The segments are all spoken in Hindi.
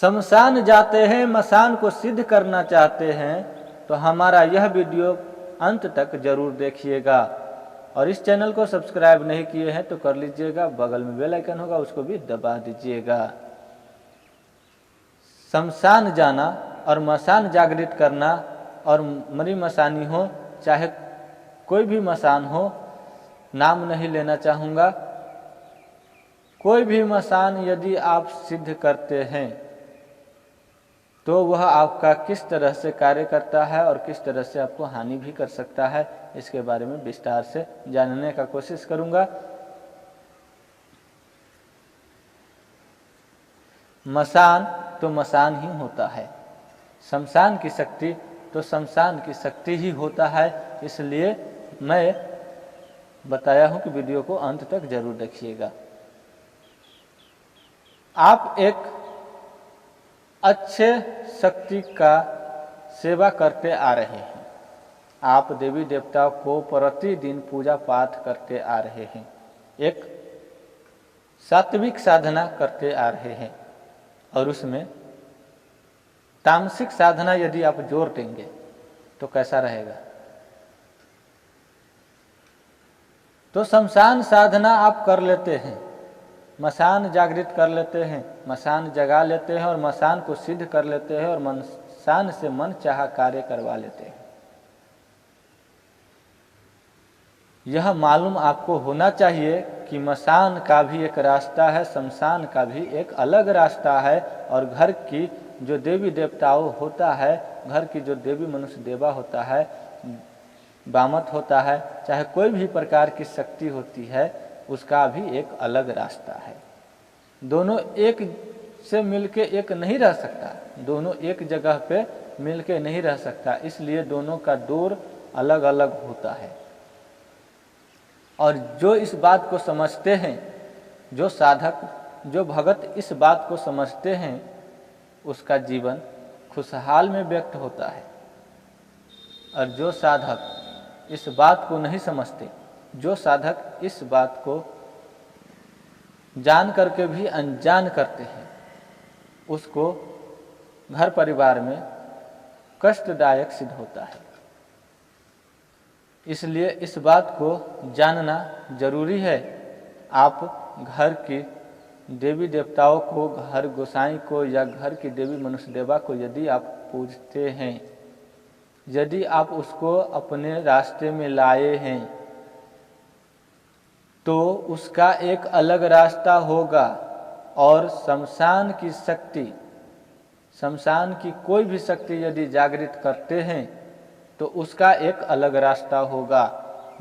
शमशान जाते हैं, मसान को सिद्ध करना चाहते हैं तो हमारा यह वीडियो अंत तक जरूर देखिएगा। और इस चैनल को सब्सक्राइब नहीं किए हैं तो कर लीजिएगा, बगल में बेल आइकन होगा उसको भी दबा दीजिएगा। शमशान जाना और मसान जागृत करना और मरी मसानी हो चाहे कोई भी मसान हो, नाम नहीं लेना चाहूँगा, कोई भी मसान यदि आप सिद्ध करते हैं तो वह आपका किस तरह से कार्य करता है और किस तरह से आपको हानि भी कर सकता है, इसके बारे में विस्तार से जानने का कोशिश करूंगा। मसान तो मसान ही होता है, शमशान की शक्ति तो शमशान की शक्ति ही होता है। इसलिए मैं बताया हूं कि वीडियो को अंत तक जरूर देखिएगा। आप एक अच्छे शक्ति का सेवा करते आ रहे हैं, आप देवी देवताओं को प्रतिदिन पूजा पाठ करते आ रहे हैं, एक सात्विक साधना करते आ रहे हैं और उसमें तामसिक साधना यदि आप जोड़ देंगे तो कैसा रहेगा। तो शमशान साधना आप कर लेते हैं, मसान जागृत कर लेते हैं, मसान जगा लेते हैं और मसान को सिद्ध कर लेते हैं और मसान से मन चाहा कार्य करवा लेते हैं। यह मालूम आपको होना चाहिए कि मसान का भी एक रास्ता है, शमशान का भी एक अलग रास्ता है। और घर की जो देवी देवताओं होता है, घर की जो देवी मनुष्य देवा होता है, बामत होता है, चाहे कोई भी प्रकार की शक्ति होती है, उसका भी एक अलग रास्ता है। दोनों एक से मिलके एक नहीं रह सकता, दोनों एक जगह पे मिलके नहीं रह सकता, इसलिए दोनों का डोर अलग अलग होता है। और जो इस बात को समझते हैं, जो साधक जो भगत इस बात को समझते हैं, उसका जीवन खुशहाल में व्यक्त होता है। और जो साधक इस बात को नहीं समझते, जो साधक इस बात को जान करके भी अनजान करते हैं, उसको घर परिवार में कष्टदायक सिद्ध होता है। इसलिए इस बात को जानना जरूरी है। आप घर की देवी देवताओं को, घर गोसाई को या घर की देवी मनुष्य देवा को यदि आप पूजते हैं, यदि आप उसको अपने रास्ते में लाए हैं तो उसका एक अलग रास्ता होगा। और शमशान की शक्ति, शमशान की कोई भी शक्ति यदि जागृत करते हैं तो उसका एक अलग रास्ता होगा।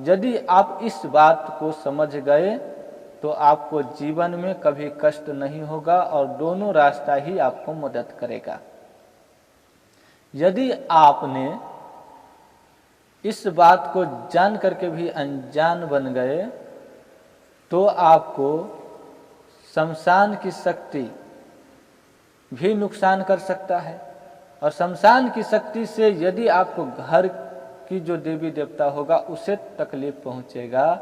यदि आप इस बात को समझ गए तो आपको जीवन में कभी कष्ट नहीं होगा और दोनों रास्ता ही आपको मदद करेगा। यदि आपने इस बात को जान करके भी अनजान बन गए तो आपको शमशान की शक्ति भी नुकसान कर सकता है। और शमशान की शक्ति से यदि आपको घर की जो देवी देवता होगा उसे तकलीफ पहुंचेगा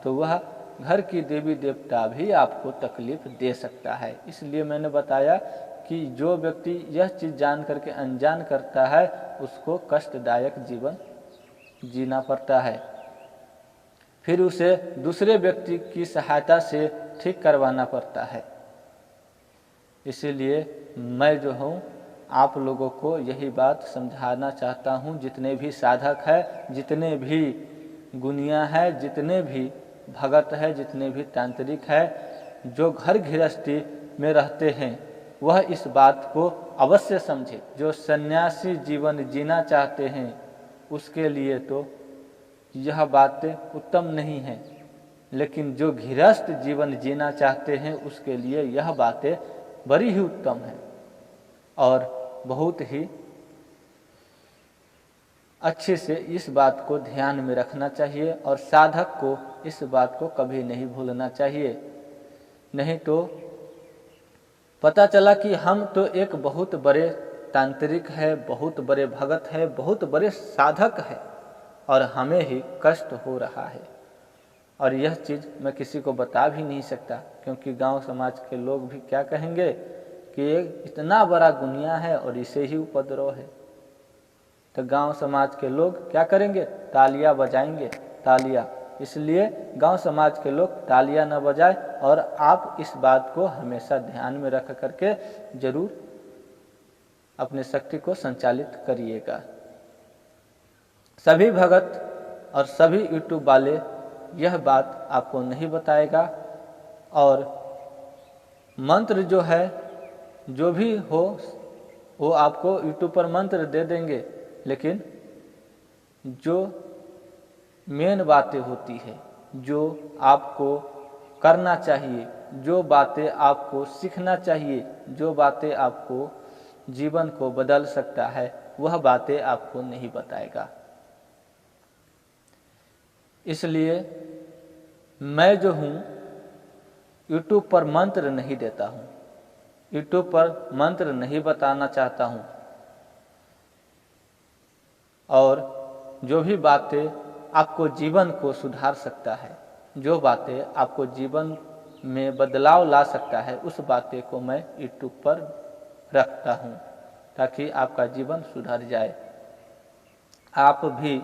तो वह घर की देवी देवता भी आपको तकलीफ दे सकता है। इसलिए मैंने बताया कि जो व्यक्ति यह चीज़ जान करके अनजान करता है उसको कष्टदायक जीवन जीना पड़ता है, फिर उसे दूसरे व्यक्ति की सहायता से ठीक करवाना पड़ता है। इसीलिए मैं जो हूँ आप लोगों को यही बात समझाना चाहता हूँ, जितने भी साधक है, जितने भी गुनिया है, जितने भी भगत है, जितने भी तांत्रिक है, जो घर गृहस्थी में रहते हैं वह इस बात को अवश्य समझे। जो सन्यासी जीवन जीना चाहते हैं उसके लिए तो यह बातें उत्तम नहीं है, लेकिन जो गृहस्थ जीवन जीना चाहते हैं उसके लिए यह बातें बड़ी ही उत्तम है और बहुत ही अच्छे से इस बात को ध्यान में रखना चाहिए। और साधक को इस बात को कभी नहीं भूलना चाहिए, नहीं तो पता चला कि हम तो एक बहुत बड़े तांत्रिक है, बहुत बड़े भगत है, बहुत बड़े साधक है और हमें ही कष्ट हो रहा है। और यह चीज़ मैं किसी को बता भी नहीं सकता, क्योंकि गांव समाज के लोग भी क्या कहेंगे कि ये इतना बड़ा दुनिया है और इसे ही उपद्रव है। तो गांव समाज के लोग क्या करेंगे? तालियां बजाएंगे, तालियां। इसलिए गांव समाज के लोग तालियां न बजाएं और आप इस बात को हमेशा ध्यान में रख करके जरूर अपने शक्ति को संचालित करिएगा। सभी भगत और सभी यूट्यूब वाले यह बात आपको नहीं बताएगा और मंत्र जो है जो भी हो वो आपको यूट्यूब पर मंत्र दे देंगे, लेकिन जो मेन बातें होती है, जो आपको करना चाहिए, जो बातें आपको सीखना चाहिए, जो बातें आपको जीवन को बदल सकता है, वह बातें आपको नहीं बताएगा। इसलिए मैं जो हूँ यूट्यूब पर मंत्र नहीं देता हूँ, यूट्यूब पर मंत्र नहीं बताना चाहता हूँ। और जो भी बातें आपको जीवन को सुधार सकता है, जो बातें आपको जीवन में बदलाव ला सकता है, उस बातें को मैं यूट्यूब पर रखता हूँ ताकि आपका जीवन सुधर जाए, आप भी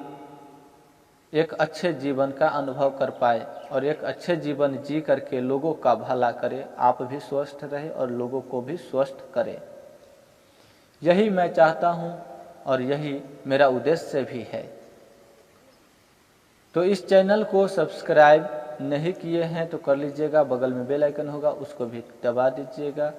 एक अच्छे जीवन का अनुभव कर पाए और एक अच्छे जीवन जी करके लोगों का भला करे, आप भी स्वस्थ रहे और लोगों को भी स्वस्थ करे। यही मैं चाहता हूँ और यही मेरा उद्देश्य भी है। तो इस चैनल को सब्सक्राइब नहीं किए हैं तो कर लीजिएगा, बगल में बेल आइकन होगा उसको भी दबा दीजिएगा।